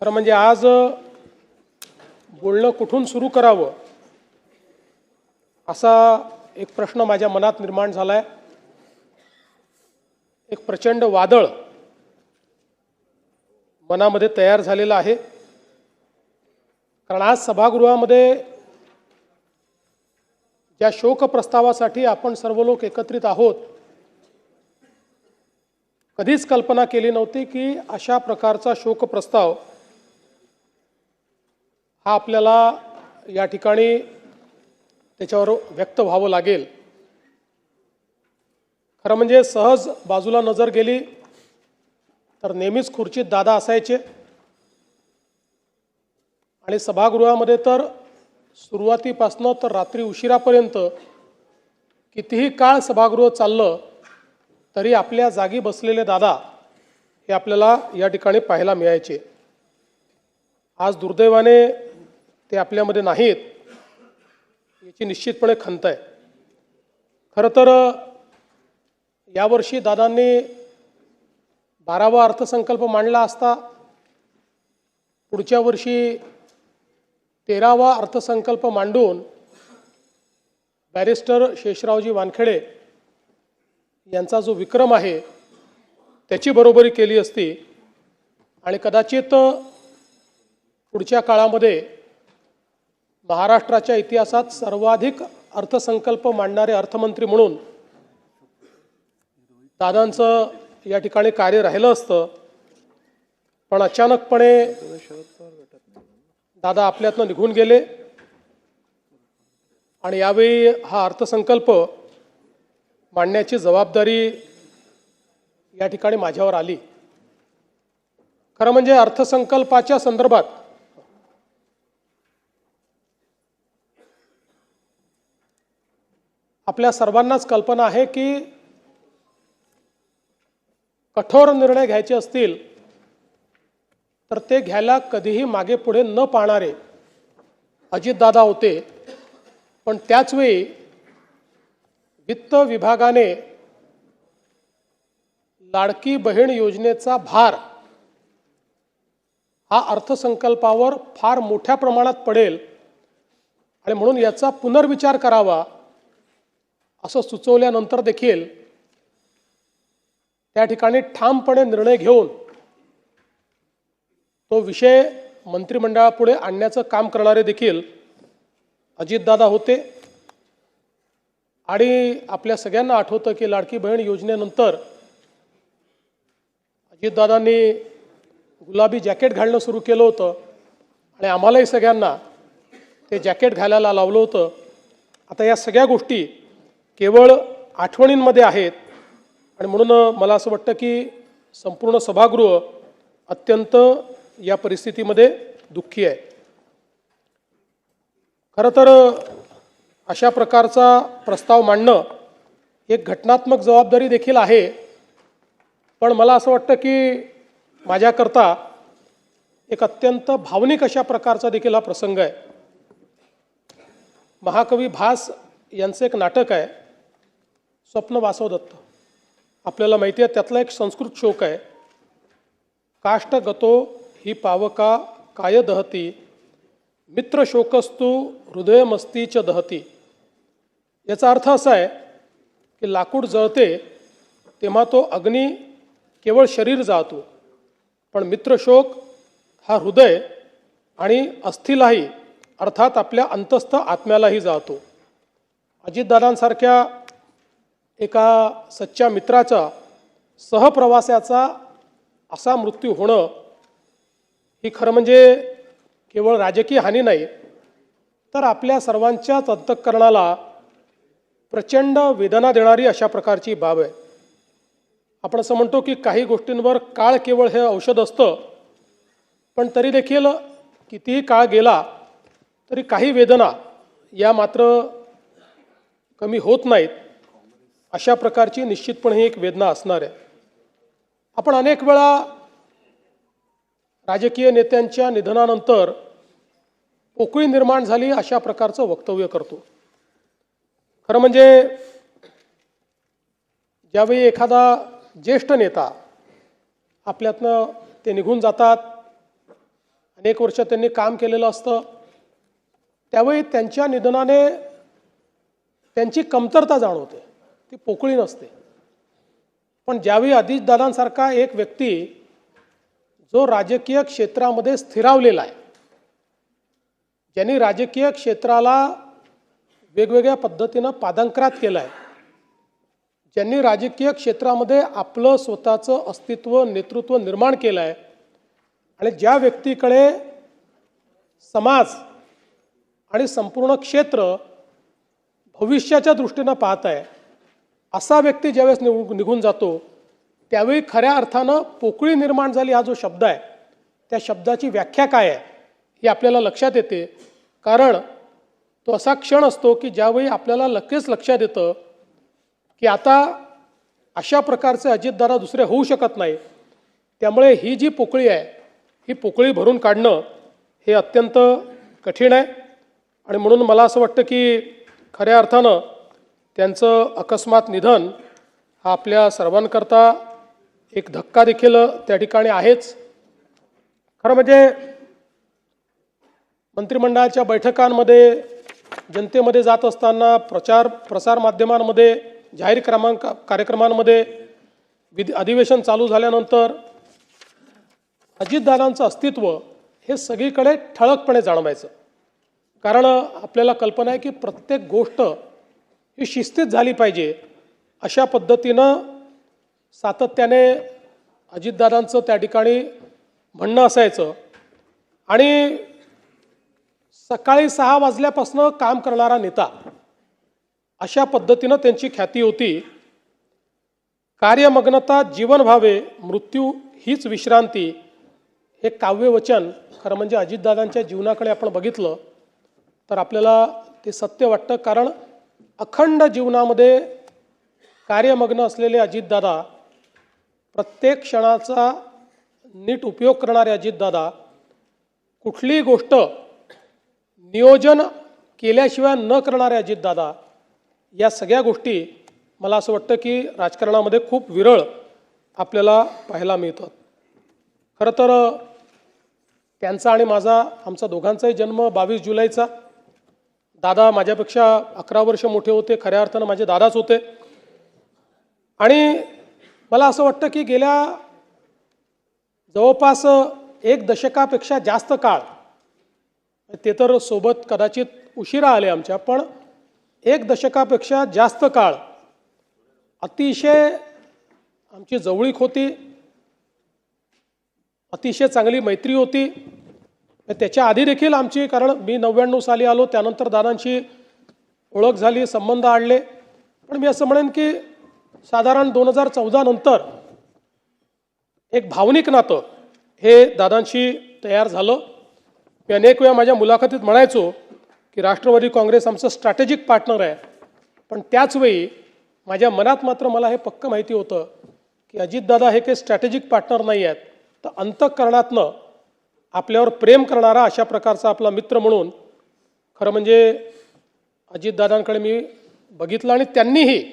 खरं म्हणजे आज बोलणं कुठून सुरू करावं असा एक प्रश्न माझ्या मनात निर्माण झालाय। एक प्रचंड वादळ मनामध्ये तयार झालेलं आहे। कारण आज सभागृहामध्ये ज्या शोक प्रस्तावासाठी आपण सर्व लोक एकत्रित आहोत, कधीच कल्पना केली नव्हती की अशा प्रकारचा शोक प्रस्ताव हा आपल्याला या ठिकाणी त्याच्यावर व्यक्त व्हावं लागेल। खरं म्हणजे सहज बाजूला नजर गेली तर नेहमीच खुर्चीत दादा असायचे आणि सभागृहामध्ये तर सुरुवातीपासून तर रात्री उशिरापर्यंत कितीही काळ सभागृह चाललं तरी आपल्या जागी बसलेले दादा हे आपल्याला या ठिकाणी पाहायला मिळायचे। आज दुर्दैवाने ते आपल्यामध्ये नाहीत, याची निश्चितपणे खंत आहे। खरं तर यावर्षी दादांनी 12वा अर्थसंकल्प मांडला असता, पुढच्या वर्षी 13वा अर्थसंकल्प मांडून बॅरिस्टर शेषरावजी वानखेडे यांचा जो विक्रम आहे त्याची बरोबरी केली असती आणि कदाचित पुढच्या काळामध्ये महाराष्ट्राच्या इतिहासात सर्वाधिक अर्थसंकल्प मांडणारे अर्थमंत्री म्हणून दादांचं या ठिकाणी कार्य राहिलं असतं। पण अचानकपणे दादा आपल्यातनं निघून गेले आणि यावेळी हा अर्थसंकल्प मांडण्याची जबाबदारी या ठिकाणी माझ्यावर आली। खरं म्हणजे अर्थसंकल्पाच्या संदर्भात आपल्या सर्वांनाच कल्पना आहे की कठोर निर्णय घ्यायचे असतील तर ते घ्यायला कधीही मागे पुढे न पाहणारे अजितदादा होते। पण त्याचवेळी वित्त विभागाने लाडकी बहीण योजनेचा भार हा अर्थसंकल्पावर फार मोठ्या प्रमाणात पडेल आणि म्हणून याचा पुनर्विचार करावा असं सुचवल्यानंतर देखील त्या ठिकाणी ठामपणे निर्णय घेऊन तो विषय मंत्रिमंडळापुढे आणण्याचं काम करणारे देखील अजितदादा होते। आणि आपल्या सगळ्यांना आठवतं की लाडकी बहीण योजनेनंतर अजितदादांनी गुलाबी जॅकेट घालणं सुरू केलं होतं आणि आम्हालाही सगळ्यांना ते जॅकेट घालायला लावलं होतं। आता या सगळ्या गोष्टी केवळ आठवणींमध्ये आहेत आणि म्हणून मला असं वाटतं की संपूर्ण सभागृह अत्यंत या परिस्थितीमध्ये दुःखी आहे। खरं तर अशा प्रकारचा प्रस्ताव मांडणं एक घटनात्मक जबाबदारी देखील आहे। पण मला असं वाटतं की माझ्याकरता एक अत्यंत भावनिक अशा प्रकारचा देखील हा प्रसंग आहे। महाकवी भास यांचं एक नाटक आहे स्वप्न वासवदत्त, आपल्याला माहिती आहे त्यातला एक संस्कृत श्लोक आहे, काष्ट गतो ही पावका काय दहती मित्र शोकस्तु हृदयमस्तीच दहती। याचा अर्थ असा आहे की लाकूड जळते तेव्हा तो अग्नी केवळ शरीर जाळतो, पण मित्रशोक हा हृदय आणि अस्थिलाही अर्थात आपल्या अंतस्थ आत्म्यालाही जाळतो। अजितदादांसारख्या एका सच्च्या मित्राचा सहप्रवासाचा असा मृत्यू होणं ही खरं म्हणजे केवळ राजकीय हानी नाही तर आपल्या सर्वांच्याच अंतःकरणाला प्रचंड वेदना देणारी अशा प्रकारची बाब आहे। आपण असं म्हणतो की काही गोष्टींवर काळ केवळ हे औषध असतं, पण तरी देखील कितीही काळ गेला तरी काही वेदना या मात्र कमी होत नाहीत। अशा प्रकारची निश्चितपणे ही एक वेदना असणार आहे। आपण अनेक वेळा राजकीय नेत्यांच्या निधनानंतर पोकळी निर्माण झाली अशा प्रकारचं वक्तव्य करतो। खरं म्हणजे ज्यावेळी एखादा ज्येष्ठ नेता आपल्यातनं ते निघून जातात अनेक वर्ष त्यांनी काम केलेलं असतं, त्यावेळी त्यांच्या निधनाने त्यांची कमतरता जाणवते, ती पोकळी नसते. पण ज्यावेळी अजितदादांसारखा एक व्यक्ती जो राजकीय क्षेत्रामध्ये स्थिरावलेला आहे, ज्यांनी राजकीय क्षेत्राला वेगवेगळ्या पद्धतीनं पादांकरात केलं आहे, ज्यांनी राजकीय क्षेत्रामध्ये आपलं स्वतःचं अस्तित्व नेतृत्व निर्माण केलं आहे आणि ज्या व्यक्तीकडे समाज आणि संपूर्ण क्षेत्र भविष्याच्या दृष्टीनं पाहत आहे, असा व्यक्ती ज्यावेळेस निघून जातो त्यावेळी खऱ्या अर्थानं पोकळी निर्माण झाली हा जो शब्द आहे, त्या शब्दाची व्याख्या काय आहे ही आपल्याला लक्षात येते. कारण तो असा क्षण असतो की ज्यावेळी आपल्याला लगेच लक्षात येतं की आता अशा प्रकारचे अजितदादा दुसरे होऊ शकत नाही. त्यामुळे ही जी पोकळी आहे ही पोकळी भरून काढणं हे अत्यंत कठीण आहे. आणि म्हणून मला असं वाटतं की खऱ्या अर्थानं त्यांचं अकस्मात निधन हा आपल्या सर्वांकरता एक धक्का देखील त्या ठिकाणी आहेच. खरं म्हणजे मंत्रिमंडळाच्या बैठकांमध्ये, जनतेमध्ये जात असताना, प्रसार माध्यमांमध्ये, जाहीर कार्यक्रमांमध्ये, अधिवेशन चालू झाल्यानंतर अजितदादांचं अस्तित्व हे सगळीकडे ठळकपणे जाणवायचं. कारण आपल्याला कल्पना आहे की प्रत्येक गोष्ट ही शिस्तीत झाली पाहिजे अशा पद्धतीनं सातत्याने अजितदादांचं त्या ठिकाणी म्हणणं असायचं. आणि सकाळी 6 वाजल्यापासून काम करणारा नेता अशा पद्धतीनं त्यांची ख्याती होती. कार्यमग्नता जीवन व्हावे, मृत्यू हीच विश्रांती हे काव्यवचन खरं म्हणजे अजितदादांच्या जीवनाकडे आपण बघितलं तर आपल्याला ते सत्य वाटतं. कारण अखंड जीवनामध्ये कार्यमग्न असलेले अजितदादा, प्रत्येक क्षणाचा नीट उपयोग करणारे अजितदादा, कुठलीही गोष्ट नियोजन केल्याशिवाय न करणारे अजितदादा, या सगळ्या गोष्टी मला असं वाटतं की राजकारणामध्ये खूप विरळ आपल्याला पाहायला मिळतात. खरं तर त्यांचा आणि आमचा दोघांचाही जन्म 22 जुलैचा. दादा माझ्यापेक्षा 11 वर्ष मोठे होते, खऱ्या अर्थानं माझे दादाच होते. आणि मला असं वाटतं की गेल्या जवळपास 1 दशकापेक्षा जास्त काळ, ते तर सोबत कदाचित उशिरा आले आमच्या, पण 1 दशकापेक्षा जास्त काळ अतिशय आमची जवळीक होती, अतिशय चांगली मैत्री होती. त्याच्या आधी देखील आमची, कारण मी 99 साली आलो, त्यानंतर दादांची ओळख झाली, संबंध आणले. पण मी असं म्हणेन की साधारण 2014 नंतर एक भावनिक नातं हे दादांशी तयार झालं. मी अनेक वेळा माझ्या मुलाखतीत म्हणायचो की राष्ट्रवादी काँग्रेस आमचं स्ट्रॅटेजिक पार्टनर आहे. पण त्याचवेळी माझ्या मनात मात्र मला हे पक्कं माहिती होतं की अजितदादा हे काही स्ट्रॅटेजिक पार्टनर नाही आहेत, तर अंतःकरणातनं आपल्यावर प्रेम करणारा अशा प्रकारचा आपला मित्र म्हणून खरं म्हणजे अजितदादांकडे मी बघितलं आणि त्यांनीही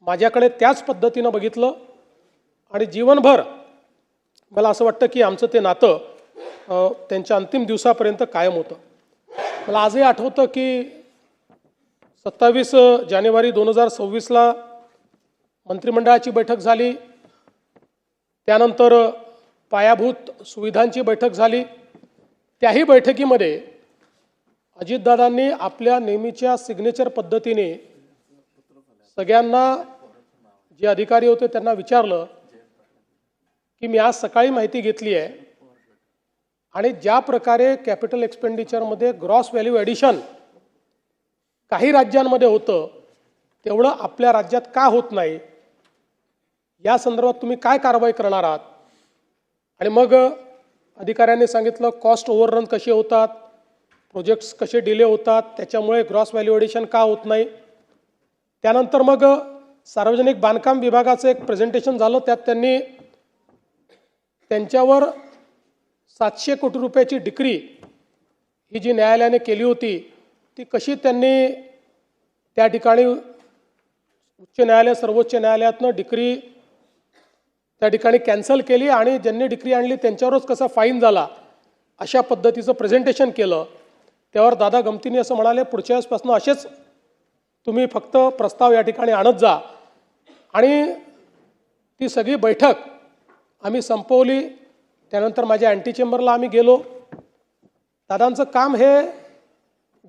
माझ्याकडे त्याच पद्धतीनं बघितलं. आणि जीवनभर मला असं वाटतं की आमचं ते नातं त्यांच्या अंतिम दिवसापर्यंत कायम होतं. मला आजही आठवतं की 27 जानेवारी 2026ला मंत्रिमंडळाची बैठक झाली, त्यानंतर पायाभूत सुविधांची बैठक झाली. त्याही बैठकीमध्ये अजितदादांनी आपल्या नेहमीच्या सिग्नेचर पद्धतीने सगळ्यांना, जे अधिकारी होते त्यांना विचारलं की मी आज सकाळी माहिती घेतली आहे आणि ज्या प्रकारे कॅपिटल एक्सपेंडिचरमध्ये ग्रॉस व्हॅल्यू ॲडिशन काही राज्यांमध्ये होतं तेवढं आपल्या राज्यात का होत नाही, या संदर्भात तुम्ही काय कारवाई करणार आहात. आणि मग अधिकाऱ्यांनी सांगितलं कॉस्ट ओव्हररन कसे होतात, प्रोजेक्ट्स कसे डिले होतात, त्याच्यामुळे ग्रॉस व्हॅल्यू ॲडिशन का होत नाही. त्यानंतर मग सार्वजनिक बांधकाम विभागाचं एक प्रेझेंटेशन झालं, त्यात त्यांनी त्यांच्यावर 700 कोटी रुपयाची डिक्री ही जी न्यायालयाने केली होती ती कशी त्यांनी त्या ठिकाणी उच्च न्यायालय सर्वोच्च न्यायालयातनं डिक्री त्या ठिकाणी कॅन्सल केली आणि ज्यांनी डिक्री आणली त्यांच्यावरच कसा फाईन झाला, अशा पद्धतीचं प्रेझेंटेशन केलं, त्यावर दादा गमतीने असं म्हणाले, पुढच्या वेळेसपासून असेच तुम्ही फक्त प्रस्ताव या ठिकाणी आणत जा. आणि ती सगळी बैठक आम्ही संपवली. त्यानंतर माझ्या अँटी चेंबरला आम्ही गेलो. दादांचं काम हे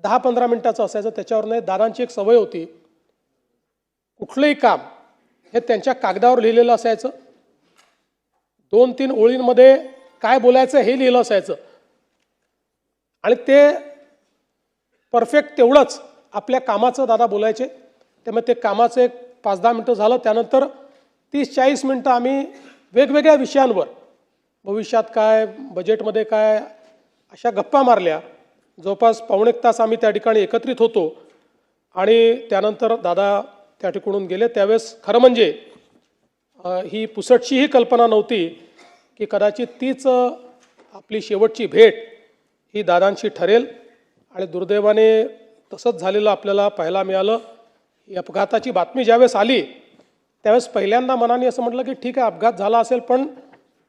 10-15 मिनिटाचं असायचं, त्याच्यावर नाही. दादांची एक सवय होती, कुठलंही काम हे त्यांच्या कागदावर लिहिलेलं असायचं. 2-3 ओळींमध्ये काय बोलायचं हे लिहिलं असायचं आणि ते परफेक्ट तेवढंच आपल्या कामाचं दादा बोलायचे. त्यामुळे ते कामाचं एक 5-10 मिनटं झालं. त्यानंतर 30-40 मिनटं आम्ही वेगवेगळ्या विषयांवर, भविष्यात काय, बजेटमध्ये काय, अशा गप्पा मारल्या. जवळपास 1.25 तास आम्ही त्या ठिकाणी एकत्रित होतो. आणि त्यानंतर दादा त्या ठिकाणून गेले. त्यावेळेस खरं म्हणजे ही पुसटशीही कल्पना नव्हती की कदाचित तीच आपली शेवटची भेट ही दादांशी ठरेल. आणि दुर्दैवाने तसंच झालेलं आपल्याला पाहायला मिळालं. ही अपघाताची बातमी ज्यावेळेस आली त्यावेळेस पहिल्यांदा मनाने असं म्हटलं की ठीक आहे, अपघात झाला असेल, पण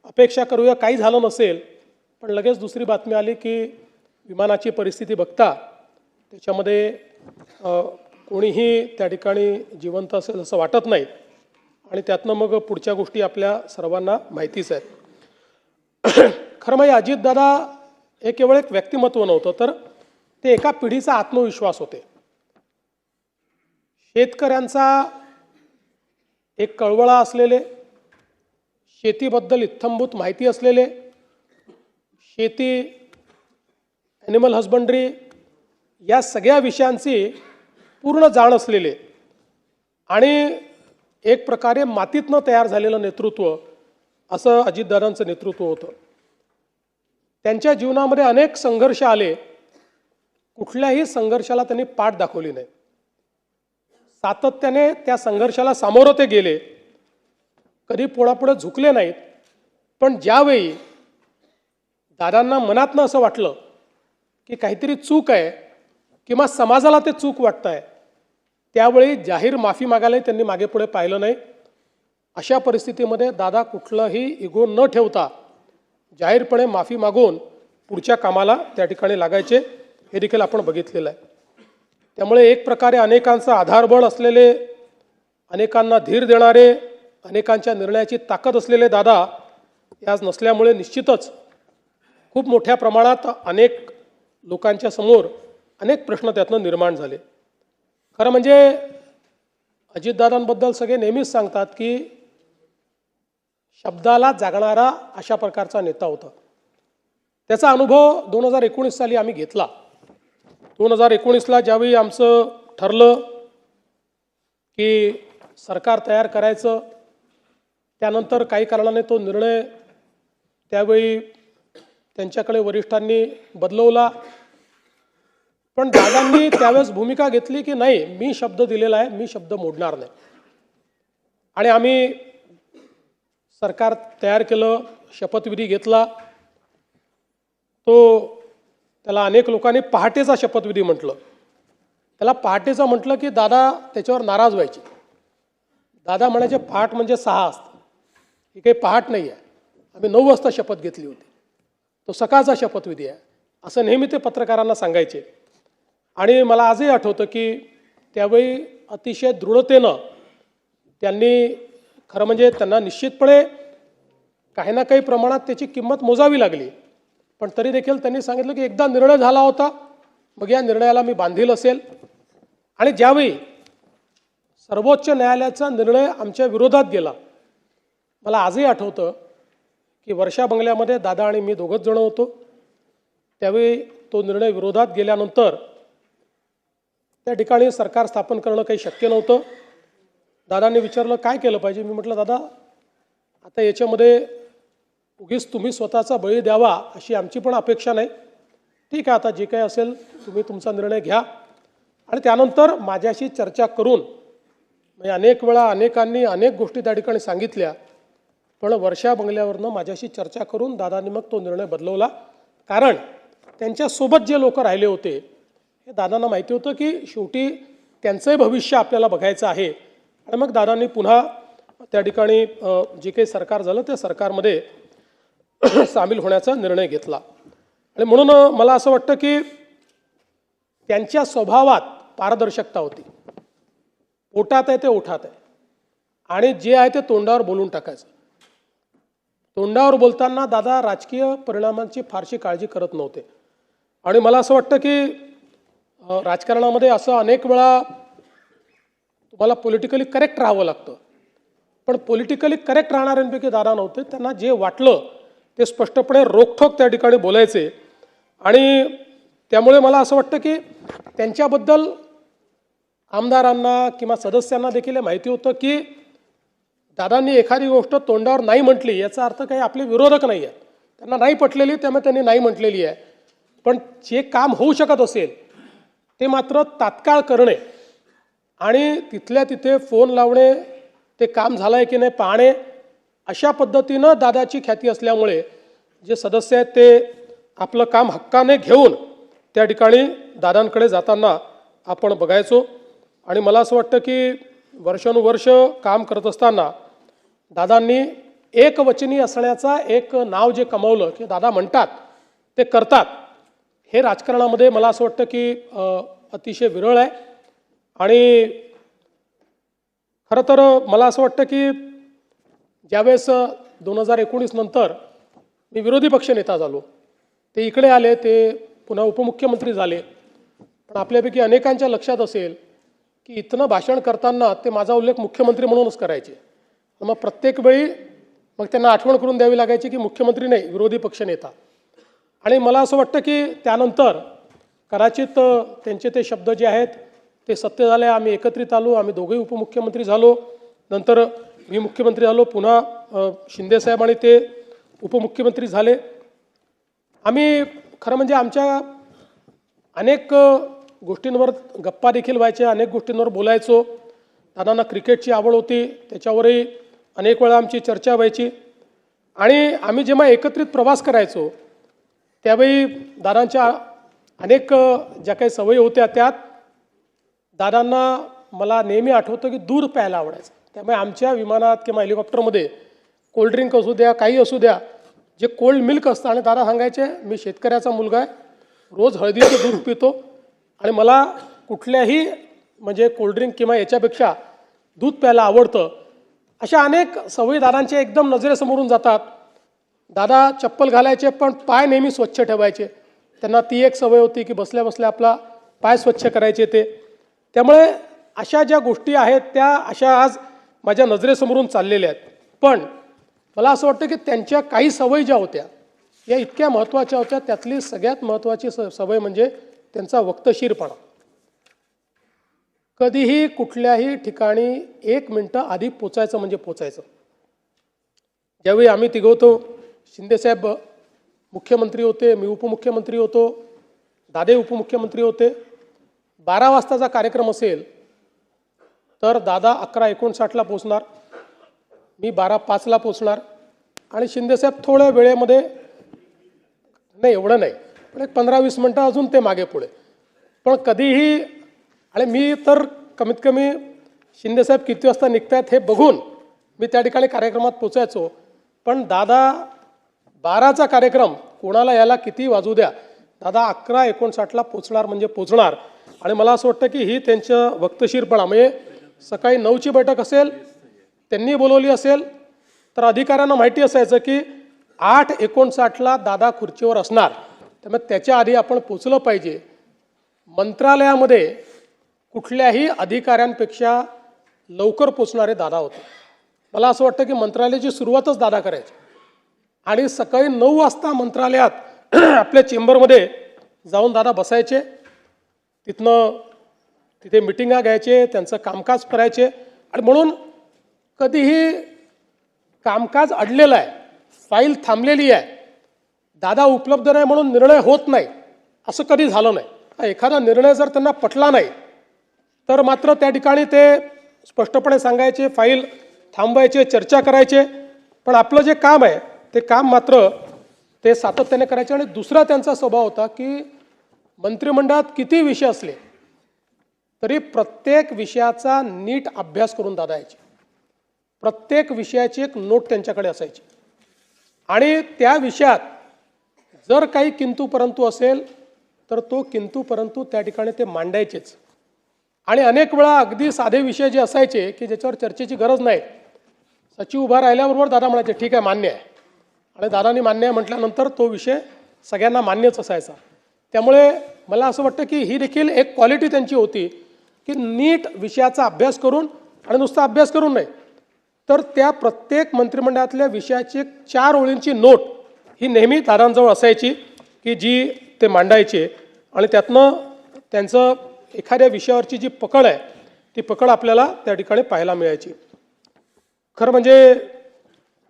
अपेक्षा करूया काही झालं नसेल. पण लगेच दुसरी बातमी आली की विमानाची परिस्थिती बघता त्याच्यामध्ये कोणीही त्या ठिकाणी जिवंत असेल असं वाटत नाही. आणि त्यातनं मग पुढच्या गोष्टी आपल्या सर्वांना माहितीच आहेत. खरं म्हणजे अजितदादा हे केवळ एक व्यक्तिमत्व नव्हतं, तर ते एका पिढीचा आत्मविश्वास होते. शेतकऱ्यांचा एक कळवळा असलेले, शेतीबद्दल इत्थंभूत माहिती असलेले, शेती, ॲनिमल हजबंड्री या सगळ्या विषयांची पूर्ण जाण असलेले आणि एक प्रकारे मातीतनं तयार झालेलं नेतृत्व असं अजितदादांचं नेतृत्व होतं. त्यांच्या जीवनामध्ये अनेक संघर्ष आले, कुठल्याही संघर्षाला त्यांनी पाठ दाखवली नाही. सातत्याने त्या संघर्षाला सामोरं ते गेले, कधी पुढापुढे झुकले नाहीत. पण ज्यावेळी दादांना मनातनं असं वाटलं की काहीतरी चूक आहे किंवा समाजाला ते चूक वाटतं आहे, त्यावेळी जाहीर माफी मागायलाही त्यांनी मागे पुढे पाहिलं नाही. अशा परिस्थितीमध्ये दादा कुठलंही इगो न ठेवता जाहीरपणे माफी मागून पुढच्या कामाला त्या ठिकाणी लागायचे, हे देखील आपण बघितलेलं आहे. त्यामुळे एक प्रकारे अनेकांचं आधारबळ असलेले, अनेकांना धीर देणारे, अनेकांच्या निर्णयाची ताकद असलेले दादा आज नसल्यामुळे निश्चितच खूप मोठ्या प्रमाणात अनेक लोकांच्या समोर अनेक प्रश्न त्यातनं निर्माण झाले. खरं म्हणजे अजितदादांबद्दल सगळे नेहमीच सांगतात की शब्दाला जागणारा अशा प्रकारचा नेता होता. त्याचा अनुभव 2019 साली आम्ही घेतला. 2019ला ज्यावेळी आमचं ठरलं की सरकार तयार करायचं, त्यानंतर काही कारणाने तो निर्णय त्यावेळी त्यांच्याकडे वरिष्ठांनी बदलवला. पण दादांनी त्यावेळेस भूमिका घेतली की नाही, मी शब्द दिलेला आहे, मी शब्द मोडणार नाही. आणि आम्ही सरकार तयार केलं, शपथविधी घेतला. त्याला अनेक लोकांनी पहाटेचा शपथविधी म्हटलं. त्याला पहाटेचा म्हटलं की दादा त्याच्यावर नाराज व्हायचे. दादा म्हणायचे पहाट म्हणजे 6 असतं, ही काही पहाट नाही आहे, आम्ही 9 वाजता शपथ घेतली होती, तो सकाळचा शपथविधी आहे, असं नेहमी ते पत्रकारांना सांगायचे. आणि मला आजही आठवतं की त्यावेळी अतिशय दृढतेनं त्यांनी, खरं म्हणजे त्यांना निश्चितपणे काही ना काही प्रमाणात त्याची किंमत मोजावी लागली, पण तरी देखील त्यांनी सांगितलं की एकदा निर्णय झाला होता, मग या निर्णयाला मी बांधील असेल. आणि ज्यावेळी सर्वोच्च न्यायालयाचा निर्णय आमच्या विरोधात गेला, मला आजही आठवतं की वर्षा बंगल्यामध्ये दादा आणि मी दोघंच जण होतो. त्यावेळी तो निर्णय विरोधात गेल्यानंतर त्या ठिकाणी सरकार स्थापन करणं काही शक्य नव्हतं. दादांनी विचारलं काय केलं पाहिजे. मी म्हटलं दादा, आता याच्यामध्ये उगीच तुम्ही स्वतःचा बळी द्यावा अशी आमची पण अपेक्षा नाही. ठीक आहे, आता जे काही असेल तुम्ही तुमचा निर्णय घ्या. आणि त्यानंतर माझ्याशी चर्चा करून, म्हणजे अनेक वेळा अनेकांनी अनेक गोष्टी त्या ठिकाणी सांगितल्या, पण वर्षा बंगल्यावरनं माझ्याशी चर्चा करून दादांनी मग तो निर्णय बदलवला. कारण त्यांच्यासोबत जे लोक राहिले होते हे दादांना माहिती होतं की शेवटी त्यांचंही भविष्य आपल्याला बघायचं आहे. आणि मग दादांनी पुन्हा त्या ठिकाणी जे काही सरकार झालं त्या सरकारमध्ये सामील होण्याचा निर्णय घेतला. आणि म्हणून मला असं वाटतं की त्यांच्या स्वभावात पारदर्शकता होती. पोटात आहे ते ओठात आहे आणि जे आहे ते तोंडावर बोलून टाकायचं. तोंडावर बोलताना दादा राजकीय परिणामांची फारशी काळजी करत नव्हते. आणि मला असं वाटतं की राजकारणामध्ये असं अनेक वेळा तुम्हाला पॉलिटिकली करेक्ट राहावं लागतं, पण पॉलिटिकली करेक्ट राहणाऱ्यांपैकी दादा नव्हते. त्यांना जे वाटलं ते स्पष्टपणे रोखठोक त्या ठिकाणी बोलायचे. आणि त्यामुळे मला असं वाटतं की त्यांच्याबद्दल आमदारांना किंवा सदस्यांना देखील माहिती होतं की दादांनी एखादी गोष्ट तोंडावर नाही म्हटली याचा अर्थ काही आपले विरोधक नाही आहेत, त्यांना नाही पटलेली त्यामुळे त्यांनी नाही म्हटलेली आहे. पण जे काम होऊ शकत असेल ते मात्र तात्काळ करणे आणि तिथल्या तिथे फोन लावणे, ते काम झालं आहे की नाही पाहणे, अशा पद्धतीनं दादाची ख्याती असल्यामुळे जे सदस्य आहेत ते आपलं काम हक्काने घेऊन त्या ठिकाणी दादांकडे जाताना आपण बघायचो. आणि मला असं वाटतं की वर्षानुवर्ष काम करत असताना दादांनी एकवचनी असण्याचा एक नाव जे कमावलं की दादा म्हणतात ते करतात, हे राजकारणामध्ये मला असं वाटतं की अतिशय विरळ आहे. आणि खरं तर मला असं वाटतं की ज्यावेळेस 2019 नंतर मी विरोधी पक्षनेता झालो, ते इकडे आले, ते पुन्हा उपमुख्यमंत्री झाले. पण आपल्यापैकी अनेकांच्या लक्षात असेल की इथनं भाषण करताना ते माझा उल्लेख मुख्यमंत्री म्हणूनच करायचे. मग प्रत्येक वेळी मग त्यांना आठवण करून द्यावी लागायची की मुख्यमंत्री नाही, विरोधी पक्षनेता. आणि मला असं वाटतं की त्यानंतर कदाचित त्यांचे ते शब्द जे आहेत ते सत्य झाले. आम्ही एकत्रित आलो, आम्ही दोघेही उपमुख्यमंत्री झालो, नंतर मी मुख्यमंत्री झालो, पुन्हा शिंदेसाहेब आणि ते उपमुख्यमंत्री झाले. आम्ही खरं म्हणजे आमच्या अनेक गोष्टींवर गप्पा देखील व्हायच्या, अनेक गोष्टींवर बोलायचो. दादांना क्रिकेटची आवड होती, त्याच्यावरही अनेक वेळा आमची चर्चा व्हायची. आणि आम्ही जेव्हा एकत्रित प्रवास करायचो त्यावेळी दादांच्या अनेक ज्या काही सवयी होत्या त्यात दादांना मला नेहमी आठवतं की दूध प्यायला आवडायचं. त्यामुळे आमच्या विमानात किंवा हेलिकॉप्टरमध्ये कोल्ड्रिंक असू द्या, काही असू द्या, जे कोल्ड मिल्क असतं, आणि दादा सांगायचे मी शेतकऱ्याचा मुलगा आहे, रोज हळदीचं दूध पितो आणि मला कुठल्याही म्हणजे कोल्ड्रिंक किंवा याच्यापेक्षा दूध प्यायला आवडतं. अशा अनेक सवयी दादांच्या एकदम नजरेसमोरून जातात. दादा चप्पल घालायचे पण पाय नेहमी स्वच्छ ठेवायचे. त्यांना ती एक सवय होती की बसल्या बसल्या आपला पाय स्वच्छ करायचे ते. त्यामुळे अशा ज्या गोष्टी आहेत त्या अशा आज माझ्या नजरेसमोरून चाललेल्या आहेत. पण मला असं वाटतं की त्यांच्या काही सवयी ज्या होत्या या इतक्या महत्त्वाच्या होत्या. त्यातली सगळ्यात महत्त्वाची सवय म्हणजे त्यांचा वक्तशीरपणा. कधीही कुठल्याही ठिकाणी 1 मिनिटं आधी पोचायचं म्हणजे पोचायचं. ज्यावेळी आम्ही तिघं होतो, शिंदेसाहेब मुख्यमंत्री होते, मी उपमुख्यमंत्री होतो, दादे उपमुख्यमंत्री होते. 12 वाजताचा कार्यक्रम असेल तर दादा 11:59ला पोचणार, मी 12:05ला पोचणार आणि शिंदेसाहेब थोड्या वेळेमध्ये, नाही एवढं नाही पण एक 15-20 मिनटं अजून ते मागे पुढे. पण कधीही, आणि मी तर कमीत कमी शिंदेसाहेब किती वाजता निघतायत हे बघून मी त्या ठिकाणी कार्यक्रमात पोचायचो. पण दादा 12चा कार्यक्रम कोणाला याला किती वाजू द्या, दादा 11:59ला पोचणार म्हणजे पोचणार. आणि मला असं वाटतं की ही त्यांचं वक्तशीरपणा, म्हणजे सकाळी 9ची बैठक असेल, त्यांनी बोलवली असेल तर अधिकाऱ्यांना माहिती असायचं की 8:59ला दादा खुर्चीवर असणार, त्यामुळे त्याच्या आधी आपण पोचलं पाहिजे. मंत्रालयामध्ये कुठल्याही अधिकाऱ्यांपेक्षा लवकर पोचणारे दादा होते. मला असं वाटतं की मंत्रालयाची सुरुवातच दादा करायची आणि सकाळी 9 वाजता मंत्रालयात आपल्या चेंबरमध्ये जाऊन दादा बसायचे. तिथे मिटिंगा घ्यायचे, त्यांचं कामकाज करायचे. आणि म्हणून कधीही कामकाज अडलेलं आहे, फाईल थांबलेली आहे, दादा उपलब्ध नाही म्हणून निर्णय होत नाही, असं कधी झालं नाही. एखादा निर्णय जर त्यांना पटला नाही तर मात्र त्या ठिकाणी ते स्पष्टपणे सांगायचे, फाईल थांबवायचे, चर्चा करायचे. पण आपलं जे काम आहे ते काम मात्र ते सातत्याने करायचे. आणि दुसरा त्यांचा स्वभाव होता की मंत्रिमंडळात किती विषय असले तरी प्रत्येक विषयाचा नीट अभ्यास करून दादा यायचे. प्रत्येक विषयाची एक नोट त्यांच्याकडे असायची आणि त्या विषयात जर काही किंतु परंतु असेल तर तो किंतु परंतु त्या ठिकाणी ते मांडायचेच. आणि अनेक वेळा अगदी साधे विषय जे असायचे की ज्याच्यावर चर्चेची गरज नाही, सचिव उभा राहिल्याबरोबर दादा म्हणायचे ठीक आहे मान्य आहे, आणि दादांनी मान्य आहे म्हटल्यानंतर तो विषय सगळ्यांना मान्यच असायचा. त्यामुळे मला असं वाटतं की ही देखील एक क्वालिटी त्यांची होती की नीट विषयाचा अभ्यास करून, आणि नुसता अभ्यास करून नाही तर त्या प्रत्येक मंत्रिमंडळातल्या विषयाची 4 ओळींची नोट ही नेहमी दादांजवळ असायची की जी ते मांडायचे, आणि त्यातनं त्यांचं एखाद्या विषयावरची जी पकड आहे ती पकड आपल्याला त्या ठिकाणी पाहायला मिळायची. खरं म्हणजे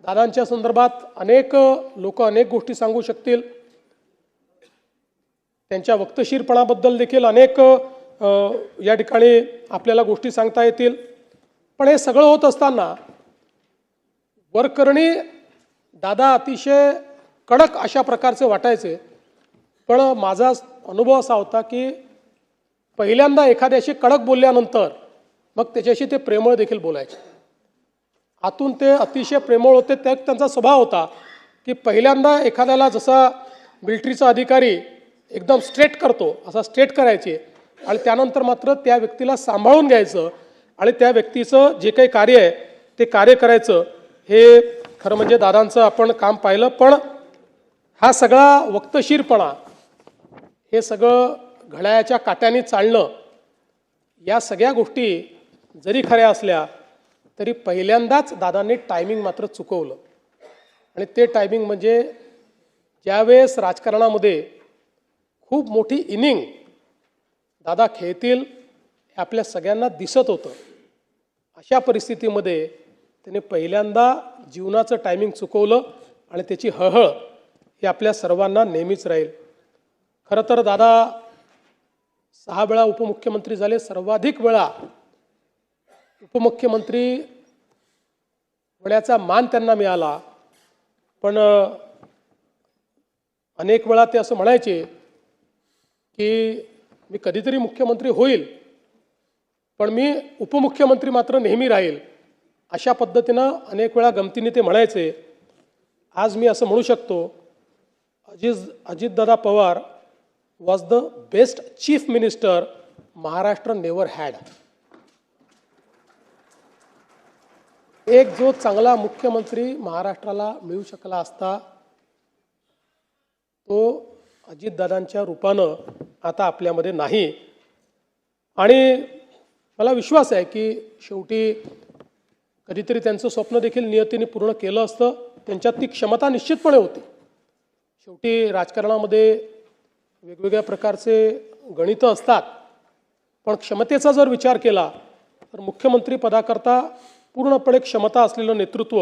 दादांच्या संदर्भात अनेक लोक अनेक गोष्टी सांगू शकतील. त्यांच्या वक्तशीरपणाबद्दल देखील अनेक या ठिकाणी आपल्याला गोष्टी सांगता येतील. पण हे सगळं होत असताना वरकरणी दादा अतिशय कडक अशा प्रकारचे वाटायचे. पण माझा अनुभव असा होता की पहिल्यांदा एखाद्याशी कडक बोलल्यानंतर मग त्याच्याशी ते प्रेमळ देखील बोलायचे. आतून ते अतिशय प्रेमळ होते. त्यांचा स्वभाव होता की पहिल्यांदा एखाद्याला जसा मिलिटरीचा अधिकारी एकदम स्ट्रेट करतो असा स्ट्रेट करायचे, आणि त्यानंतर मात्र त्या व्यक्तीला सांभाळून घ्यायचं आणि त्या व्यक्तीचं जे काही कार्य आहे ते कार्य करायचं. हे खरं म्हणजे दादांचं आपण काम पाहिलं. पण हा सगळा वक्तशीरपणा, हे सगळं घड्याळाच्या काट्याने चालणं, या सगळ्या गोष्टी जरी खऱ्या असल्या तरी पहिल्यांदाच दादांनी टायमिंग मात्र चुकवलं. आणि ते टायमिंग म्हणजे ज्यावेळेस राजकारणामध्ये खूप मोठी इनिंग दादा खेळतील हे आपल्या सगळ्यांना दिसत होतं. अशा परिस्थितीमध्ये त्याने पहिल्यांदा जीवनाचं टायमिंग चुकवलं, आणि त्याची हळहळ ही आपल्या सर्वांना नेहमीच राहील. खरं तर दादा 6 वेळा उपमुख्यमंत्री झाले. सर्वाधिक वेळा उपमुख्यमंत्री होण्याचा मान त्यांना मिळाला. पण अनेक वेळा ते असं म्हणायचे की मी कधीतरी मुख्यमंत्री होईल पण मी उपमुख्यमंत्री मात्र नेहमी राहील. अशा पद्धतीनं अनेक वेळा गमतीने ते म्हणायचे. आज मी असं म्हणू शकतो, Ajitdada Pawar was the best chief minister Maharashtra never had. एक जो चांगला मुख्यमंत्री महाराष्ट्राला मिळू शकला असता तो अजितदादांच्या रूपानं आता आपल्यामध्ये नाही. आणि मला विश्वास आहे की शेवटी कधीतरी त्यांचं स्वप्न देखील नियतीने पूर्ण केलं असतं. त्यांच्यात ती क्षमता निश्चितपणे होती. शेवटी राजकारणामध्ये वेगवेगळ्या प्रकारचे गणितं असतात, पण क्षमतेचा जर विचार केला तर मुख्यमंत्री पदाकरता पूर्णपणे क्षमता असलेलं नेतृत्व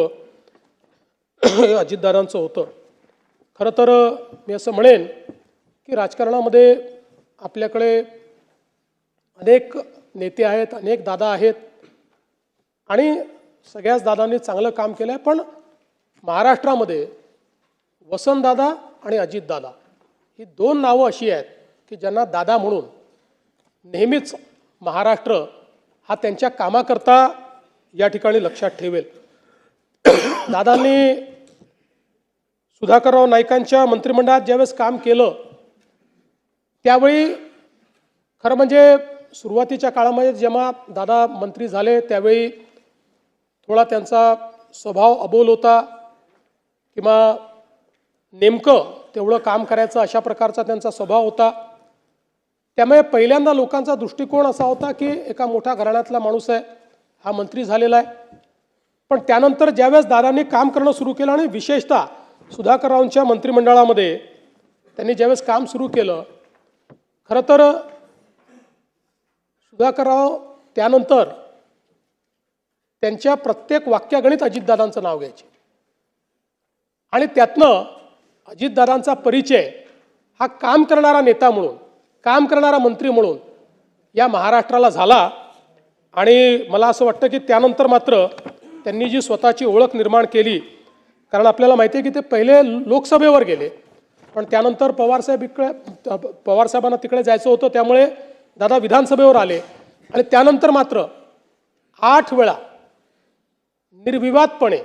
अजितदादांचं होतं. खरं तर मी असं म्हणेन की राजकारणामध्ये आपल्याकडे अनेक नेते आहेत, अनेक दादा आहेत, आणि सगळ्याच दादांनी चांगलं काम केलं आहे. पण महाराष्ट्रामध्ये वसंतदादा आणि अजितदादा ही 2 नावं अशी आहेत की ज्यांना दादा म्हणून नेहमीच महाराष्ट्र हा त्यांच्या कामाकरता या ठिकाणी लक्षात ठेवेल. दादांनी सुधाकरराव नाईकांच्या मंत्रिमंडळात ज्यावेळेस काम केलं त्यावेळी खरं म्हणजे सुरुवातीच्या काळामध्ये जेव्हा दादा मंत्री झाले त्यावेळी थोडा त्यांचा स्वभाव अबोल होता, किंवा नेमकं तेवढं काम करायचं अशा प्रकारचा त्यांचा स्वभाव होता. त्यामुळे पहिल्यांदा लोकांचा दृष्टिकोन असा होता की एका मोठ्या घराण्यातला माणूस आहे, हा मंत्री झालेला आहे. पण त्यानंतर ज्यावेळेस दादांनी काम करणं सुरू केलं आणि विशेषतः सुधाकररावांच्या मंत्रिमंडळामध्ये त्यांनी ज्यावेळेस काम सुरू केलं, खरं तर सुधाकरराव त्यानंतर त्यांच्या प्रत्येक वाक्यागणित अजितदादांचं नाव घ्यायचे. आणि त्यातनं अजितदादांचा परिचय हा काम करणारा नेता म्हणून, काम करणारा मंत्री म्हणून या महाराष्ट्राला झाला. आणि मला असं वाटतं की त्यानंतर मात्र त्यांनी जी स्वतःची ओळख निर्माण केली, कारण आपल्याला माहिती आहे की ते पहिले लोकसभेवर गेले, पण त्यानंतर पवारसाहेबांना तिकडे जायचं होतं, त्यामुळे दादा विधानसभेवर आले. आणि त्यानंतर मात्र 8 वेळा निर्विवादपणे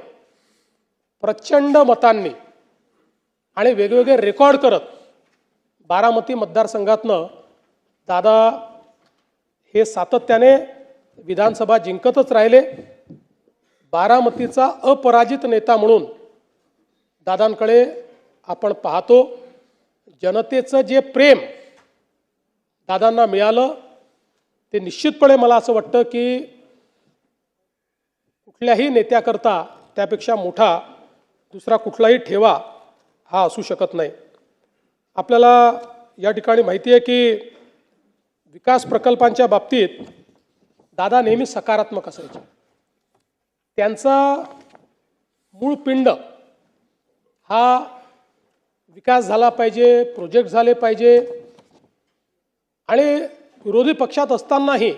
प्रचंड मतांनी आणि वेगवेगळे रेकॉर्ड करत बारामती मतदारसंघातनं दादा हे सातत्याने विधानसभा जिंकतच राहिले. बारामतीचा अपराजित नेता म्हणून दादांकडे आपण पाहतो. जनतेचं जे प्रेम दादांना मिळालं ते निश्चितपणे मला असं वाटतं की कुठल्याही नेत्याकरता त्यापेक्षा मोठा दुसरा कुठलाही ठेवा हा असू शकत नाही. आपल्याला या ठिकाणी माहिती आहे की विकास प्रकल्पांच्या बाबतीत दादा नेहमी सकारात्मक असायचे. त्यांचा मूळ पिंड हा विकास झाला पाहिजे, प्रोजेक्ट झाले पाहिजे आणि विरोधी पक्षात असतानाही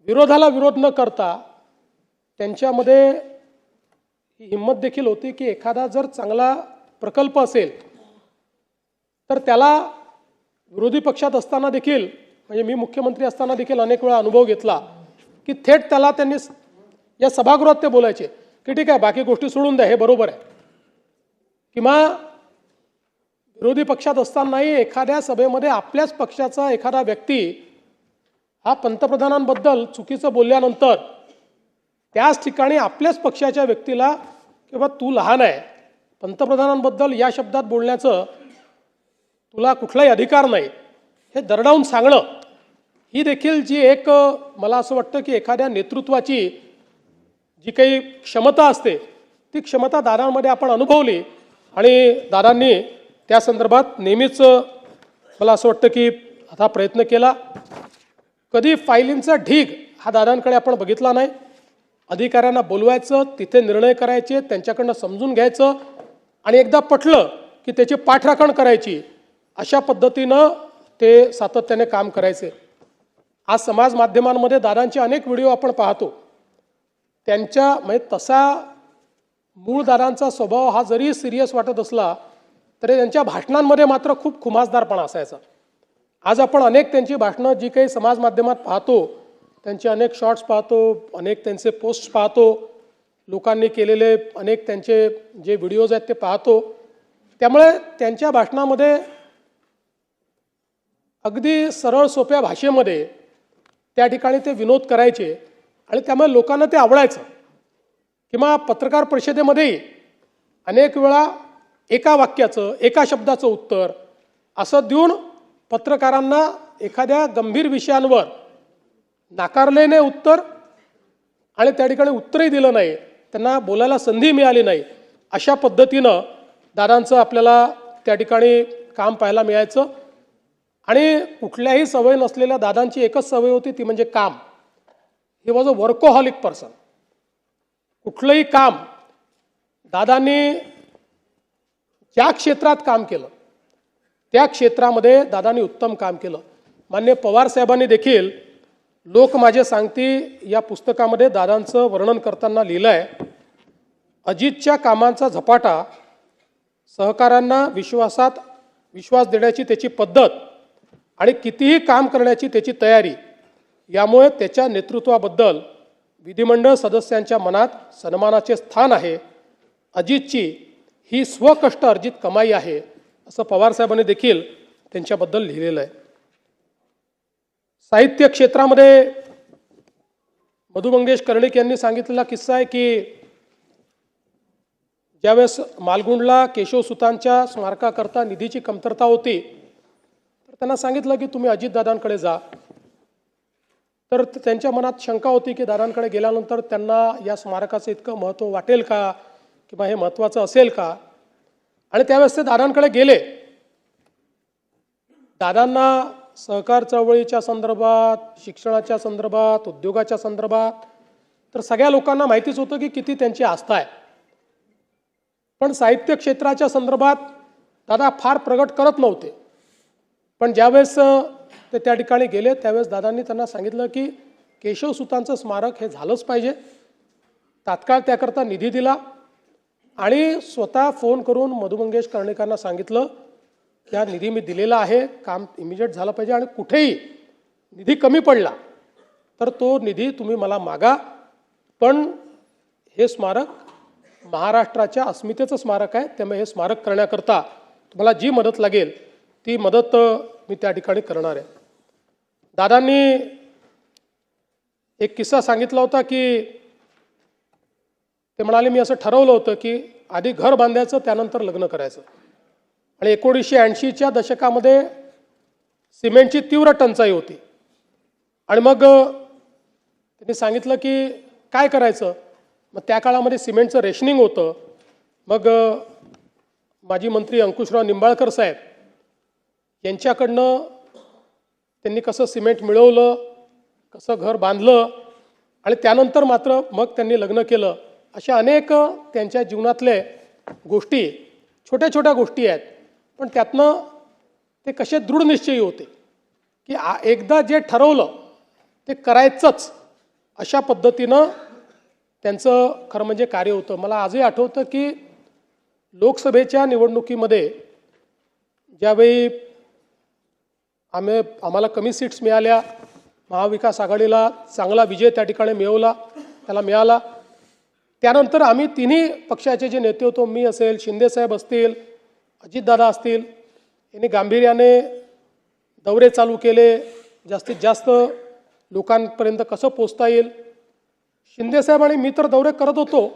विरोधाला विरोध न करता त्यांच्यामध्ये ही हिंमत देखील होती की एखादा जर चांगला प्रकल्प असेल तर त्याला विरोधी पक्षात असताना देखील म्हणजे मी मुख्यमंत्री असताना देखील अनेक वेळा अनुभव घेतला की थेट त्याला त्यांनी या सभागृहात ते बोलायचे की ठीक आहे बाकी गोष्टी सोडून द्या, हे बरोबर आहे. किंवा विरोधी पक्षात असतानाही एखाद्या सभेमध्ये आपल्याच पक्षाचा एखादा व्यक्ती हा पंतप्रधानांबद्दल चुकीचं बोलल्यानंतर त्याच ठिकाणी आपल्याच पक्षाच्या व्यक्तीला किंवा तू लहान आहे, पंतप्रधानांबद्दल या शब्दात बोलण्याचं तुला कुठलाही अधिकार नाही, हे दरडावून सांगणं ही देखील जी एक मला असं वाटतं की एखाद्या नेतृत्वाची जी काही क्षमता असते ती क्षमता दादांमध्ये आपण अनुभवली आणि दादांनी त्या संदर्भात नेहमीच मला असं वाटतं की आता प्रयत्न केला. कधी फायलींचा ढीग हा दादांकडे आपण बघितला नाही. अधिकाऱ्यांना बोलवायचं, तिथे निर्णय करायचे, त्यांच्याकडनं समजून घ्यायचं आणि एकदा पटलं की त्याची पाठराखण करायची, अशा पद्धतीनं ते सातत्याने काम करायचे. आज समाज माध्यमांमध्ये दादांचे अनेक व्हिडिओ आपण पाहतो. त्यांच्या म्हणजे तसा मूळ दादांचा स्वभाव हा जरी सिरियस वाटत असला तरी त्यांच्या भाषणांमध्ये मात्र खूप खुमासदारपणा असायचा. आज आपण अनेक त्यांची भाषणं जी काही समाज माध्यमात पाहतो, त्यांचे अनेक शॉर्ट्स पाहतो, अनेक त्यांचे पोस्ट पाहतो, लोकांनी केलेले अनेक त्यांचे जे व्हिडिओज आहेत ते पाहतो. त्यामुळे त्यांच्या भाषणामध्ये अगदी सरळ सोप्या भाषेमध्ये त्या ठिकाणी ते विनोद करायचे आणि त्यामुळे लोकांना ते आवडायचं. किंवा पत्रकार परिषदेमध्येही अनेक वेळा एका वाक्याचं एका शब्दाचं उत्तर असं देऊन पत्रकारांना एखाद्या गंभीर विषयांवर नाकारलेले उत्तर आणि त्या ठिकाणी उत्तरही दिलं नाही, त्यांना बोलायला संधी मिळाली नाही, अशा पद्धतीनं दादांचं आपल्याला त्या ठिकाणी काम पाहायला मिळायचं. आणि कुठल्याही सवय नसलेल्या दादांची एकच सवय होती, ती म्हणजे काम. He was a workaholic person. कुठलंही काम दादांनी ज्या क्षेत्रात काम केलं त्या क्षेत्रामध्ये दादांनी उत्तम काम केलं. माननीय पवार साहेबांनी देखील लोक माझे सांगती या पुस्तकामध्ये दादांचं वर्णन करताना लिहिलं आहे, अजितच्या कामांचा झपाटा, सहकाऱ्यांना विश्वास देण्याची त्याची पद्धत आणि कितीही काम करण्याची त्याची तयारी, यामुळे त्याच्या नेतृत्वाबद्दल विधिमंडळ सदस्यांच्या मनात सन्मानाचे स्थान आहे. अजितची ही स्वकष्ट अर्जित कमाई आहे, असं पवारसाहेबांनी देखील त्यांच्याबद्दल लिहिलेलं आहे. साहित्य क्षेत्रामध्ये मधु मंगेश कर्णिक यांनी सांगितलेला किस्सा आहे की ज्यावेळेस मालगुंडला केशवसुतांच्या स्मारकाकरता निधीची कमतरता होती तर त्यांना सांगितलं की तुम्ही अजितदादांकडे जा. तर त्यांच्या मनात शंका होती की दादांकडे गेल्यानंतर त्यांना या स्मारकाचं इतकं महत्त्व वाटेल का किंवा हे महत्त्वाचं असेल का. आणि त्यावेळेस ते दादांकडे गेले. दादांना सहकार चळवळीच्या संदर्भात, शिक्षणाच्या संदर्भात, उद्योगाच्या संदर्भात तर सगळ्या लोकांना माहितीच होतं की किती त्यांची आस्था आहे. पण साहित्य क्षेत्राच्या संदर्भात दादा फार प्रगट करत नव्हते. पण ज्यावेळेस ते त्या ठिकाणी गेले त्यावेळेस दादांनी त्यांना सांगितलं की केशवसुतांचं स्मारक हे झालंच पाहिजे. तात्काळ त्याकरता निधी दिला आणि स्वतः फोन करून मधु मंगेश कर्णिकांना सांगितलं की हा निधी मी दिलेला आहे, काम इमिजिएट झालं पाहिजे आणि कुठेही निधी कमी पडला तर तो निधी तुम्ही मला मागा, पण हे स्मारक महाराष्ट्राच्या अस्मितेचं स्मारक आहे, त्यामुळे हे स्मारक करण्याकरता तुम्हाला जी मदत लागेल ती मदत मी त्या ठिकाणी करणार आहे. दादांनी एक किस्सा सांगितला होता की ते म्हणाले मी असं ठरवलं होतं की आधी घर बांधायचं त्यानंतर लग्न करायचं. आणि 1980च्या दशकामध्ये सिमेंटची तीव्र टंचाई होती. आणि मग त्यांनी सांगितलं की काय करायचं. मग त्या काळामध्ये सिमेंटचं रेशनिंग होतं. मग माजी मंत्री अंकुशराव निंबाळकर साहेब यांच्याकडनं त्यांनी कसं सिमेंट मिळवलं, कसं घर बांधलं आणि त्यानंतर मात्र मग त्यांनी लग्न केलं. अशा अनेक त्यांच्या जीवनातले गोष्टी छोट्या छोट्या गोष्टी आहेत, पण त्यातनं ते कसे दृढ निश्चयी होते की एकदा जे ठरवलं ते करायचंच, अशा पद्धतीनं त्यांचं खरं म्हणजे कार्य होतं. मला आजही आठवतं की लोकसभेच्या निवडणुकीमध्ये ज्यावेळी आम्हाला कमी सीट्स मिळाल्या, महाविकास आघाडीला चांगला विजय त्या ठिकाणी मिळाला. त्यानंतर आम्ही तिन्ही पक्षाचे जे नेते होतो, मी असेल, शिंदेसाहेब असतील, अजितदादा असतील, यांनी गांभीर्याने दौरे चालू केले, जास्तीत जास्त लोकांपर्यंत कसं पोचता येईल. शिंदेसाहेब आणि मी तर दौरे करत होतो,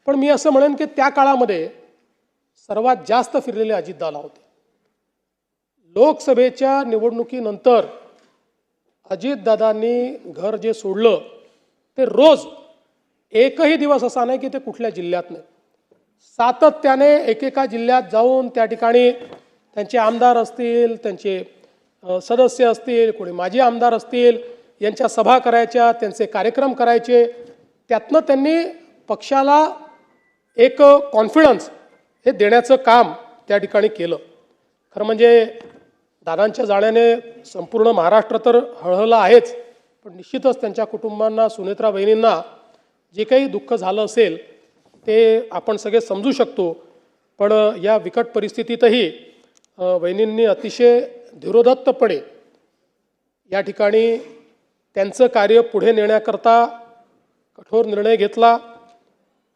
पण मी असं म्हणेन की त्या काळामध्ये सर्वात जास्त फिरलेले अजितदादा होते. लोकसभेच्या निवडणुकीनंतर अजितदादांनी घर जे सोडलं ते रोज एकही दिवस असा नाही की ते कुठल्या जिल्ह्यात नाही, सातत्याने एकेका जिल्ह्यात जाऊन त्या ठिकाणी त्यांचे आमदार असतील, त्यांचे सदस्य असतील, कोणी माजी आमदार असतील, यांच्या सभा करायच्या, त्यांचे कार्यक्रम करायचे. त्यातनं त्यांनी पक्षाला एक कॉन्फिडन्स हे देण्याचं काम त्या ठिकाणी केलं. खरं म्हणजे दादांच्या जाण्याने संपूर्ण महाराष्ट्र तर हळहळला आहेच, पण निश्चितच त्यांच्या कुटुंबांना, सुनेत्रा बहिणींना जे काही दुःख झालं असेल ते आपण सगळे समजू शकतो. पण या बिकट परिस्थितीतही वहिनींनी अतिशय धीरोदत्तपणे या ठिकाणी त्यांचं कार्य पुढे नेण्याकरता कठोर निर्णय घेतला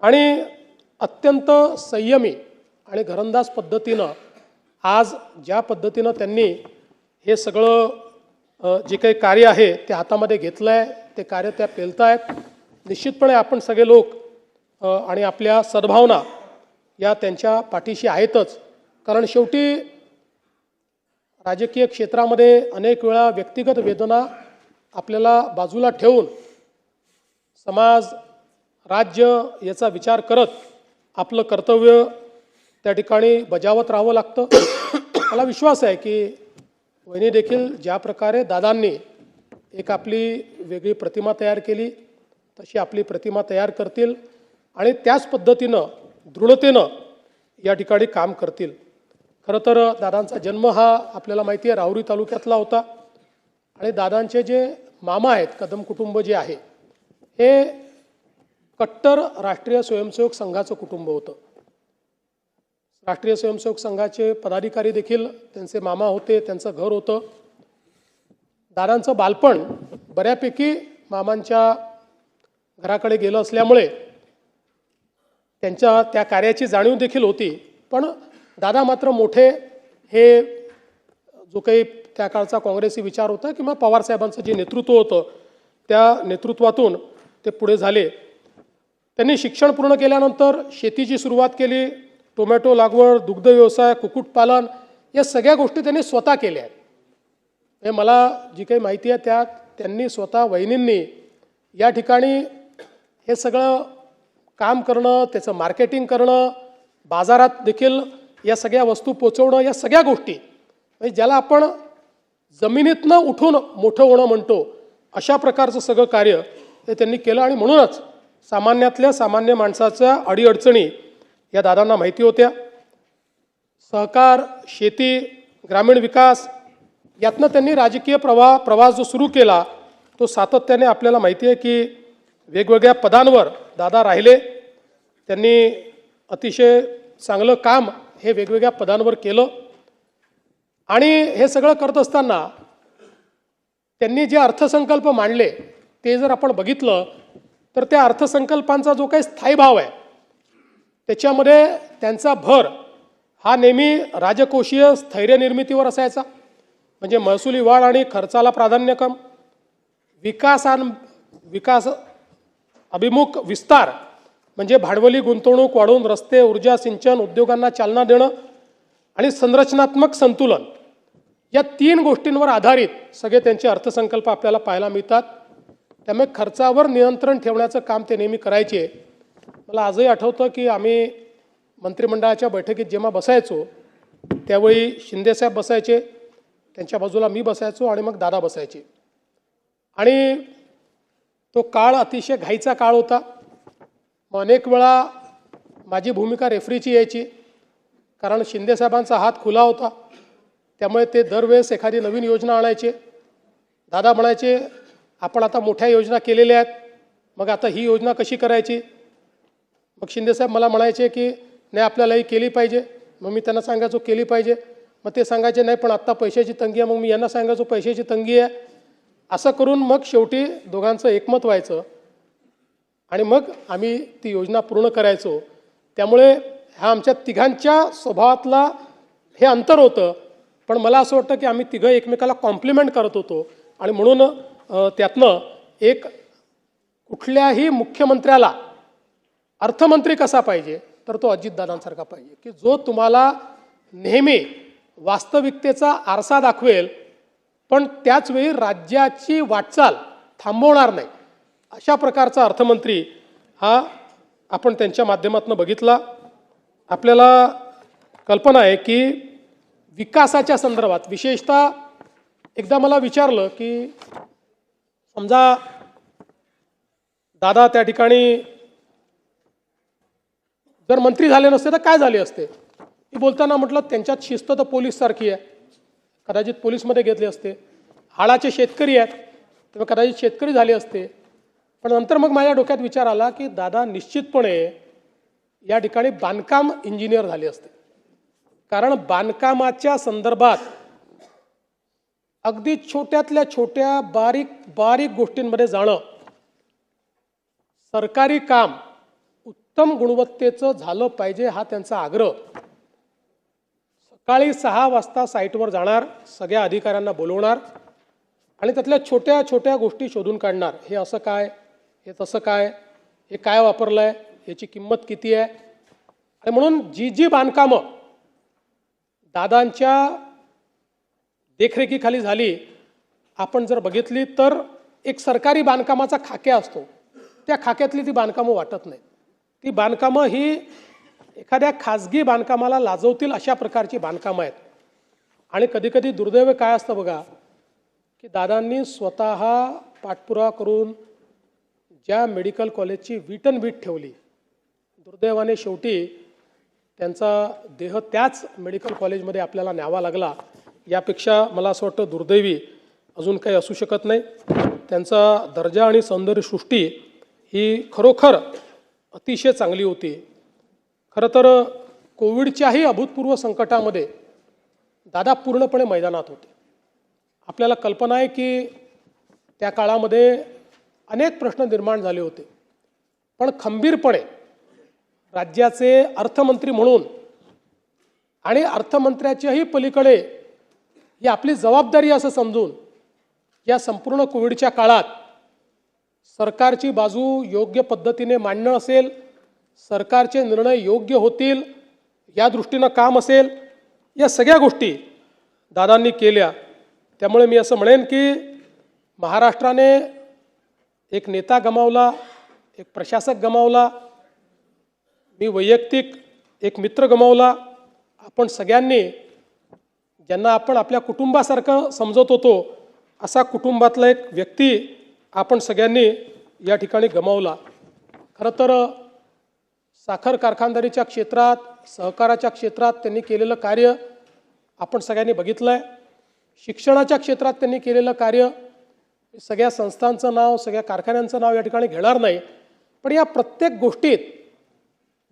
आणि अत्यंत संयमी आणि घरंदाज पद्धतीनं आज ज्या पद्धतीनं त्यांनी हे सगळं जे काही कार्य आहे ते हातामध्ये घेतलं आहे, ते कार्य त्या पेलतायत. निश्चितपणे आपण सगळे लोक आणि आपल्या सद्भावना या त्यांच्या पाठीशी आहेतच. कारण शेवटी राजकीय क्षेत्रामध्ये अनेक वेळा व्यक्तिगत वेदना आपल्याला बाजूला ठेवून समाज, राज्य याचा विचार करत आपलं कर्तव्य त्या ठिकाणी बजावत राहावं लागतं. मला विश्वास आहे की वहिनी देखील ज्या प्रकारे दादांनी एक आपली वेगळी प्रतिमा तयार केली तशी आपली प्रतिमा तयार करतील आणि त्याच पद्धतीनं दृढतेनं या ठिकाणी काम करतील. खरं तर दादांचा जन्म हा आपल्याला माहिती आहे राहुरी तालुक्यातला होता आणि दादांचे जे मामा आहेत, कदम कुटुंब जे आहे, हे कट्टर राष्ट्रीय स्वयंसेवक संघाचं कुटुंब होतं. राष्ट्रीय स्वयंसेवक संघाचे पदाधिकारी देखील त्यांचे मामा होते, त्यांचं घर होतं. दादांचं बालपण बऱ्यापैकी मामांच्या घराकडे गेलं असल्यामुळे त्यांच्या त्या कार्याची जाणीव देखील होती. पण दादा मात्र मोठे हे जो काही त्या काळचा काँग्रेसी विचार होता किंवा पवारसाहेबांचं जे नेतृत्व होतं त्या नेतृत्वातून ते पुढे झाले. त्यांनी शिक्षण पूर्ण केल्यानंतर शेतीची सुरुवात केली. टोमॅटो लागवड, दुग्ध व्यवसाय, कुक्कुटपालन या सगळ्या गोष्टी त्यांनी स्वतः केल्या आहेत. हे मला जी काही माहिती आहे त्यात त्यांनी स्वतः वहिनींनी या ठिकाणी हे सगळं काम करणं, त्याचं मार्केटिंग करणं, बाजारात देखील या सगळ्या वस्तू पोचवणं, या सगळ्या गोष्टी म्हणजे ज्याला आपण जमिनीतनं उठून मोठं होणं म्हणतो अशा प्रकारचं सगळं कार्य हे त्यांनी केलं. आणि म्हणूनच सामान्यातल्या सामान्य माणसाच्या अडीअडचणी या दादांना माहिती होत्या. सहकार, शेती, ग्रामीण विकास यातनं त्यांनी राजकीय प्रवास जो सुरू केला तो सातत्याने आपल्याला माहिती आहे की वेगवेगळ्या पदांवर दादा राहिले. त्यांनी अतिशय चांगलं काम हे वेगवेगळ्या पदांवर केलं आणि हे सगळं करत असताना त्यांनी जे अर्थसंकल्प मांडले ते जर आपण बघितलं तर त्या अर्थसंकल्पांचा जो काही स्थायी भाव आहे त्याच्यामध्ये त्यांचा भर हा नेहमी राजकोषीय स्थैर्य निर्मितीवर असायचा, म्हणजे महसुली वाढ आणि खर्चाला प्राधान्यक्रम, विकास अभिमुख विस्तार म्हणजे भांडवली गुंतवणूक वाढवून रस्ते, ऊर्जा, सिंचन, उद्योगांना चालना देणं आणि संरचनात्मक संतुलन, या 3 गोष्टींवर आधारित सगळे त्यांचे अर्थसंकल्प आपल्याला पाहायला मिळतात. त्यामुळे खर्चावर नियंत्रण ठेवण्याचं काम ते नेहमी करायचे. मला आजही आठवतं की आम्ही मंत्रिमंडळाच्या बैठकीत जेव्हा बसायचो त्यावेळी शिंदेसाहेब बसायचे, त्यांच्या बाजूला मी बसायचो आणि मग दादा बसायचे. आणि तो काळ अतिशय घाईचा काळ होता. मग अनेक वेळा माझी भूमिका रेफरीची यायची, कारण शिंदेसाहेबांचा हात खुला होता. त्यामुळे ते दरवेळेस एखादी नवीन योजना आणायचे. दादा म्हणायचे, आपण आता मोठ्या योजना केलेल्या आहेत, मग आता ही योजना कशी करायची. मग शिंदेसाहेब मला म्हणायचे की नाही, आपल्याला ही केली पाहिजे. मग मी त्यांना सांगायचो केली पाहिजे. मग ते सांगायचे नाही, पण आत्ता पैशाची तंगी आहे. मग मी यांना सांगायचो पैशाची तंगी आहे. असं करून मग शेवटी दोघांचं एकमत व्हायचं आणि मग आम्ही ती योजना पूर्ण करायचो. त्यामुळे हा आमच्या तिघांच्या स्वभावातला हे अंतर होतं, पण मला असं वाटतं की आम्ही तिघं एकमेकाला कॉम्प्लिमेंट करत होतो. आणि म्हणून त्यातनं एक कुठल्याही मुख्यमंत्र्याला अर्थमंत्री कसा पाहिजे, तर तो अजितदादांसारखा पाहिजे, की जो तुम्हाला नेहमी वास्तविकतेचा आरसा दाखवेल, पण त्याचवेळी राज्याची वाटचाल थांबवणार नाही. अशा प्रकारचा अर्थमंत्री हा आपण त्यांच्या माध्यमातून बघितला. आपल्याला कल्पना आहे की विकासाच्या संदर्भात विशेषतः एकदा मला विचारलं की समजा दादा त्या ठिकाणी जर मंत्री झाले नसते तर काय झाले असते. मी बोलताना म्हटलं त्यांच्यात शिस्त तर पोलीससारखी आहे, कदाचित पोलीसमध्ये घेतले असते. हाडाचे शेतकरी आहेत तेव्हा कदाचित शेतकरी झाले असते. पण नंतर मग माझ्या डोक्यात विचार आला की दादा निश्चितपणे या ठिकाणी बांधकाम इंजिनियर झाले असते, कारण बांधकामाच्या संदर्भात अगदी छोट्यातल्या छोट्या बारीक बारीक गोष्टींमध्ये जाणं, सरकारी काम उत्तम गुणवत्तेचं झालं पाहिजे हा त्यांचा आग्रह. सकाळी 6 वाजता साईटवर जाणार, सगळ्या अधिकाऱ्यांना बोलवणार आणि त्यातल्या छोट्या छोट्या गोष्टी शोधून काढणार. हे असं काय, हे तसं काय, हे काय वापरलं आहे, याची किंमत किती आहे. आणि म्हणून जी जी बांधकामं दादांच्या देखरेखीखाली झाली, आपण जर बघितली तर एक सरकारी बांधकामाचा खाक्या असतो, त्या खाक्यातली ती बांधकामं वाटत नाहीत. ती बांधकामं ही एखाद्या खाजगी बांधकामाला लाजवतील अशा प्रकारची बांधकामं आहेत. आणि कधीकधी दुर्दैव काय असतं बघा, की दादांनी स्वतः पाठपुरावा करून ज्या मेडिकल कॉलेजची वीटनवीट ठेवली, दुर्दैवाने शेवटी त्यांचा देह त्याच मेडिकल कॉलेजमध्ये आपल्याला न्यावा लागला. यापेक्षा मला असं वाटतं दुर्दैवी अजून काही असू शकत नाही. त्यांचा दर्जा आणि सौंदर्यसृष्टी ही खरोखर अतिशय चांगली होती. खरं तर कोविडच्याही अभूतपूर्व संकटामध्ये दादा पूर्णपणे मैदानात होते. आपल्याला कल्पना आहे की त्या काळामध्ये अनेक प्रश्न निर्माण झाले होते, पण खंबीरपणे राज्याचे अर्थमंत्री म्हणून आणि अर्थमंत्र्याच्याही पलीकडे ही आपली जबाबदारी असं समजून या संपूर्ण कोविडच्या काळात सरकारची बाजू योग्य पद्धतीने मांडणं असेल, सरकारचे निर्णय योग्य होतील या दृष्टीनं काम असेल, या सगळ्या गोष्टी दादांनी केल्या. त्यामुळे मी असं म्हणेन की महाराष्ट्राने एक नेता गमावला, एक प्रशासक गमावला, मी वैयक्तिक एक मित्र गमावला. आपण सगळ्यांनी ज्यांना आपण आपल्या कुटुंबासारखं समजत होतो असा कुटुंबातला एक व्यक्ती आपण सगळ्यांनी या ठिकाणी गमावला. खरं तर साखर कारखानदारीच्या क्षेत्रात, सहकाराच्या क्षेत्रात त्यांनी केलेलं कार्य आपण सगळ्यांनी बघितलं आहे. शिक्षणाच्या क्षेत्रात त्यांनी केलेलं कार्य, सगळ्या संस्थांचं नाव, सगळ्या कारखान्यांचं नाव या ठिकाणी घेणार नाही, पण या प्रत्येक गोष्टीत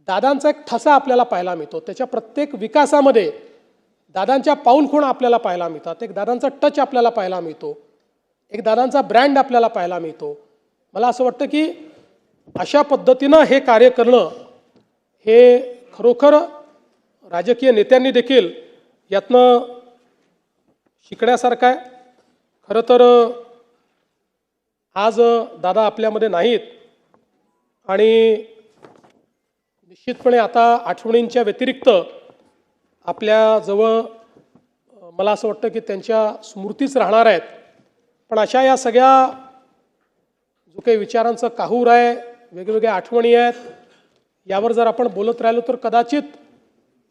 दादांचा एक ठसा आपल्याला पाहायला मिळतो. त्याच्या प्रत्येक विकासामध्ये दादांच्या पाऊलखुणा आपल्याला पाहायला मिळतात. एक दादांचा टच आपल्याला पाहायला मिळतो, एक दादांचा ब्रँड आपल्याला पाहायला मिळतो. मला असं वाटतं की अशा पद्धतीनं हे कार्य करणं हे खरोखर राजकीय नेत्यांनी देखील यातनं शिकण्यासारखं आहे. खरं तर आज दादा आपल्यामध्ये नाहीत आणि निश्चितपणे आता आठवणींच्या व्यतिरिक्त आपल्याजवळ मला असं वाटतं की त्यांच्या स्मृतीच राहणार आहेत. पण अशा या सगळ्या जो काही विचारांचं काहूर आहे, वेगवेगळ्या आठवणी आहेत, यावर जर आपण बोलत राहिलो तर कदाचित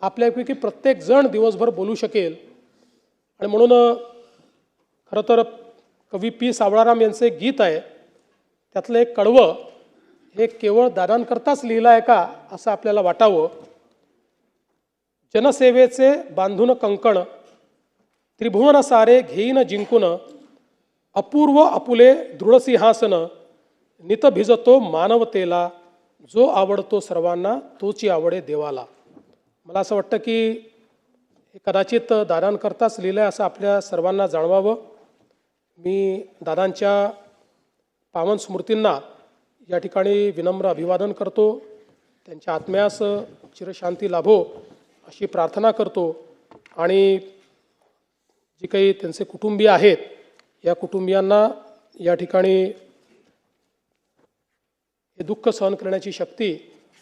आपल्यापैकी प्रत्येकजण दिवसभर बोलू शकेल. आणि म्हणून खरं तर कवी पी सावळाराम यांचं एक गीत आहे, त्यातलं एक कडवं हे केवळ दादांकरताच लिहिलं आहे का असं आपल्याला वाटावं. जनसेवेचे बांधून कंकण, त्रिभुवन सारे घेईन जिंकून, अपूर्व आपुले दृढसिंहासन, नित भिजतो मानवतेला, जो आवडतो सर्वांना तोची आवडे देवाला. मला असं वाटतं की हे कदाचित दादांकरताच लिहिलं आहे असं आपल्या सर्वांना जाणवावं. मी दादांच्या पावन स्मृतींना या ठिकाणी विनम्र अभिवादन करतो. त्यांच्या आत्म्यास चिरशांती लाभो अशी प्रार्थना करतो. आणि जी काही त्यांचे कुटुंबीय आहेत, या कुटुंबियांना या ठिकाणी हे दुःख सहन करण्याची शक्ती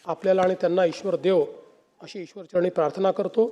आपल्याला आणि त्यांना ईश्वर देव अशी ईश्वरचरणी प्रार्थना करतो.